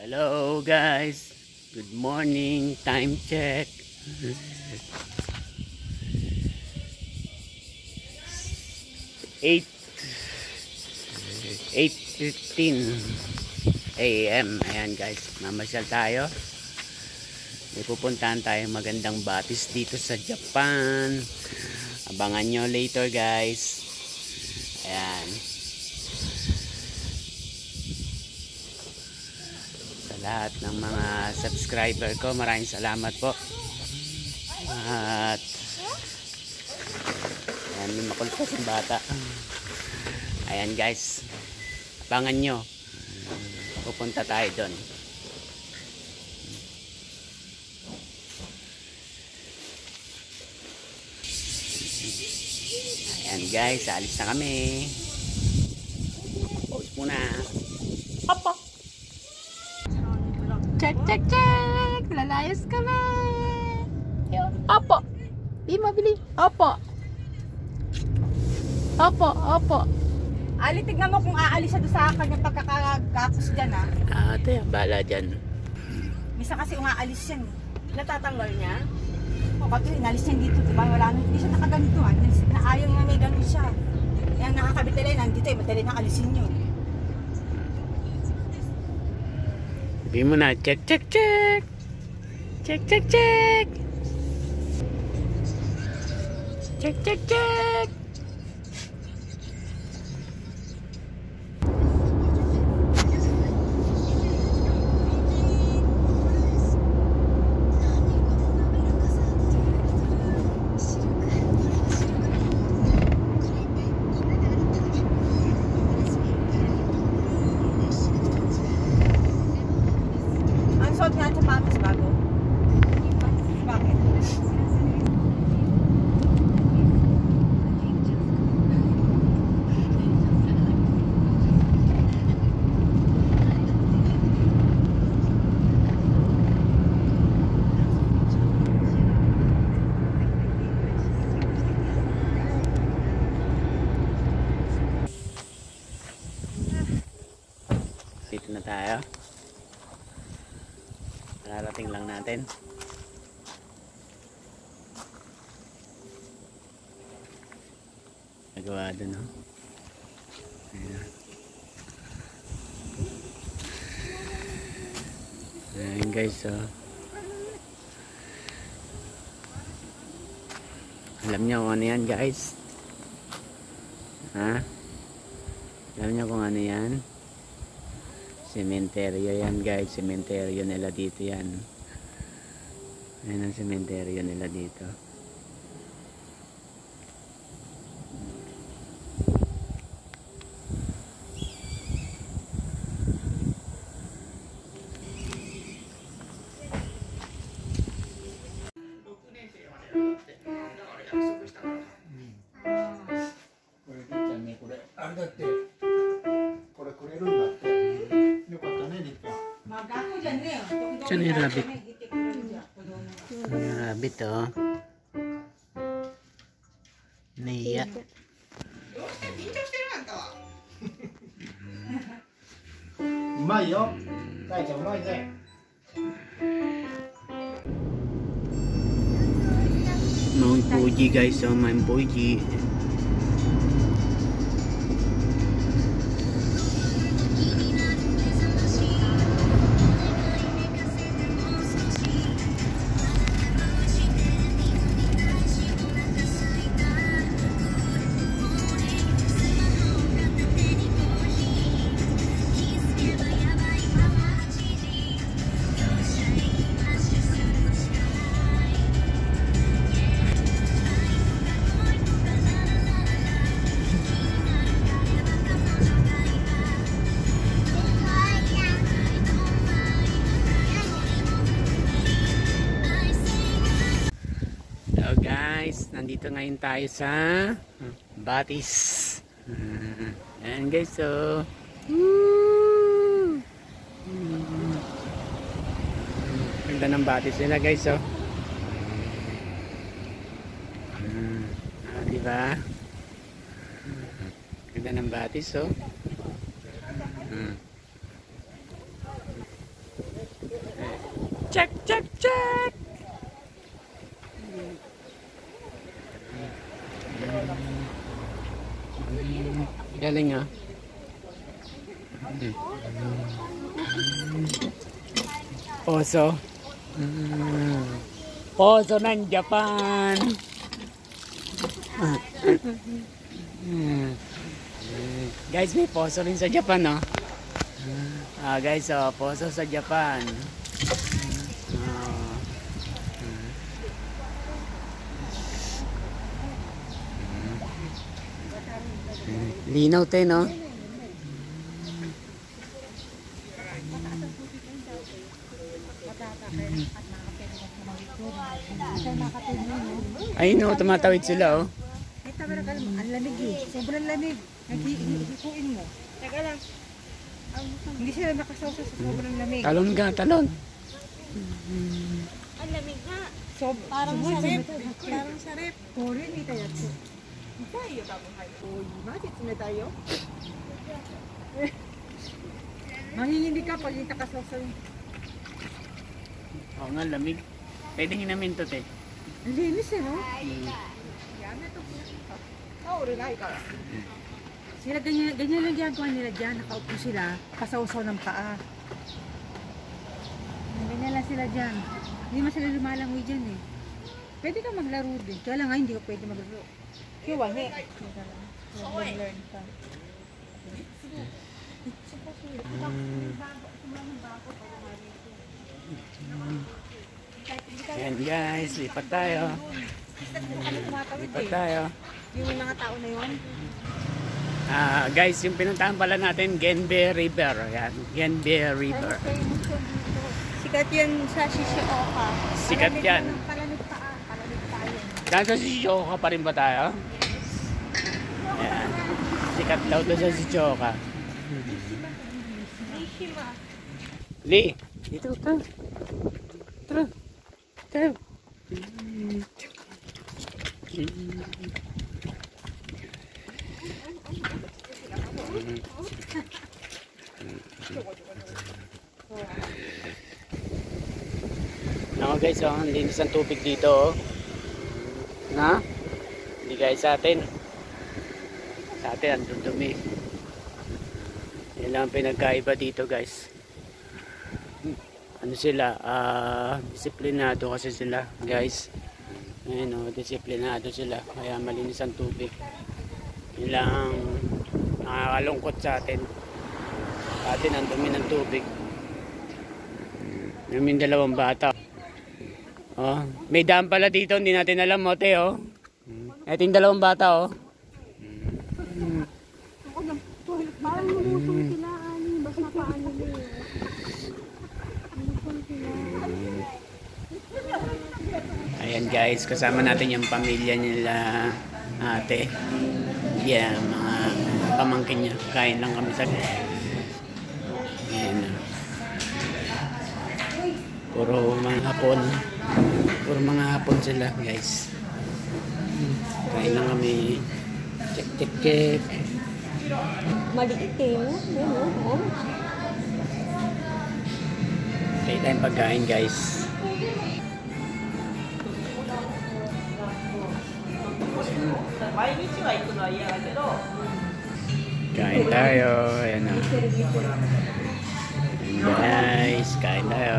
Hello guys, good morning, time check. 8:15 AM. Ayan guys, mamasyal tayo. May pupuntahan tayong magandang batis dito sa Japan. Abangan nyo later guys. Ayan. Sa lahat ng mga subscriber ko, maraming salamat po. At ayan, may makulpas yung bata. Ayan guys, abangan nyo. Pupunta tayo doon. Ayan guys, alis na kami. Pause muna. Opo. Check, check, check. Lalayas kami. Opo. Di mabili. Opo. Opo, opo. Ali, tignan mo kung aalis siya doon sa kanyang pagkakagapos dyan, ha? Ate, bala dyan. Misa kasi umaalis yan. Natatanggal niya? O, ba't inalis niya dito, diba? Wala nang, hindi siya nakaganito, ha? Na ayaw nga may ganun siya. Yan, nakakabit nila, nandito eh, madali nang alisin nyo. Sabihin mo na, check, check, check. Check, check, check. Check, check, check. Ang suot nga sa pamas bago. Bakit? Dito na tayo. Nararating lang natin. Nagawa doon, no? Ayan. Ayan guys, oh. Alam niyo kung ano yan guys? Ha? Alam niyo kung ano yan? Sementeryo yan guys, sementeryo nila dito yan. Ayan ang sementeryo nila dito. Magako dyan rin. Saan yung rabbit? Yung rabbit, oh. Naiya. Umayo. Kaya umayo deh. Mount Fuji guys, oh, Mount Fuji. Hello guys, nandito ngayon tayo sa Batis. Ayan guys, so ganda ng Batis nila guys, so diba? Ganda ng Batis, so Check, check, check! Galing ah. Poso. Poso ng Japan. Guys, may poso rin sa Japan, no? Guys, poso sa Japan. Linaw tayo, no? Ay, no, tumatawid sila, oh. Ay, tama na ka naman. Ang lamig eh. Sobrang lamig. Hikuin mo. Teka lang. Hindi sila nakasawsa sa sobrang lamig. Talon ka, talon. Ang lamig nga. Parang sarip. Parang sarip. Kore, hindi tayo. Tayo tabuhay. Uy, bakit na tayo? Mahihindi ka pag hindi nakasawsa. Oo nga, lamig. Pwede hinamin to, te. Ang linis eh, no? Oo, rin ay ka. Sila ganyan lang ginagawa nila dyan. Nakaupo sila, pasawsaw ng paa. Ganyan lang sila dyan. Hindi man sila lumalangoy dyan eh. Pwede ka maglaro din. Kaya lang nga, hindi ka pwede maglaro. Kaya wala eh. Mag-learn ka. Ayan guys, lipat tayo. Lipat tayo. Yung mga tao na yun? Guys, yung pinuntahan pala natin, Genbe River. Ayan, Genbe River. Sikat yan sa Shizuoka. Sikat yan. Palamig paa. Palamig paa yan. Nasa Shizuoka pa rin ba tayo? Ayan. Sikat daw to sa Shizuoka. Lee, dito ka. Tara. Tara. Ako guys, ang linis ng tubig dito, oh. Na? Hindi guys sa atin. Sa atin, ang dudumi. Yan lang ang pinagkaiba dito guys. Ano sila, disiplinado kasi sila guys. Ayan o, disiplinado sila. Kaya malinis ang tubig. Yan lang ang nakakalungkot sa atin. Sa atin, ang dumi ng tubig. Namin dalawang bata. Oh, may dam pala dito, hindi natin alam mo, te, oh. Ito yung dalawang bata, oh. Parang lumusong sila, ani. Basta paano nila. Ayan guys, kasama natin yung pamilya nila ate. Yeah, mga pamangkin niya. Kain lang kami sa... Ayan. Puro mga hapon. Puro mga hapon sila guys. Kain lang kami. Check, check, check. Maliit eh, no? Kaya tayong pagkain guys. Kain tayo. Ayan na. Guys, kain tayo.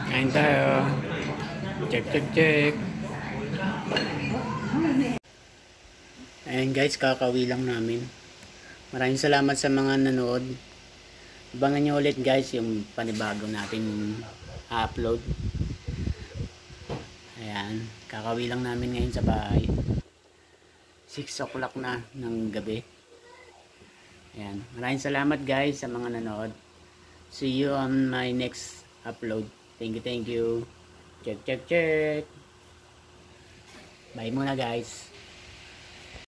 Kain tayo. Check, check, check. Ayan guys, kakawi lang namin. Maraming salamat sa mga nanood. Abangan nyo ulit guys yung panibago natin upload. Ayan, kakawi lang namin ngayon sa bahay. 6 o'clock na ng gabi. Ayan, maraming salamat guys sa mga nanood. See you on my next upload. Thank you, thank you. Check, check, check. Bye muna guys.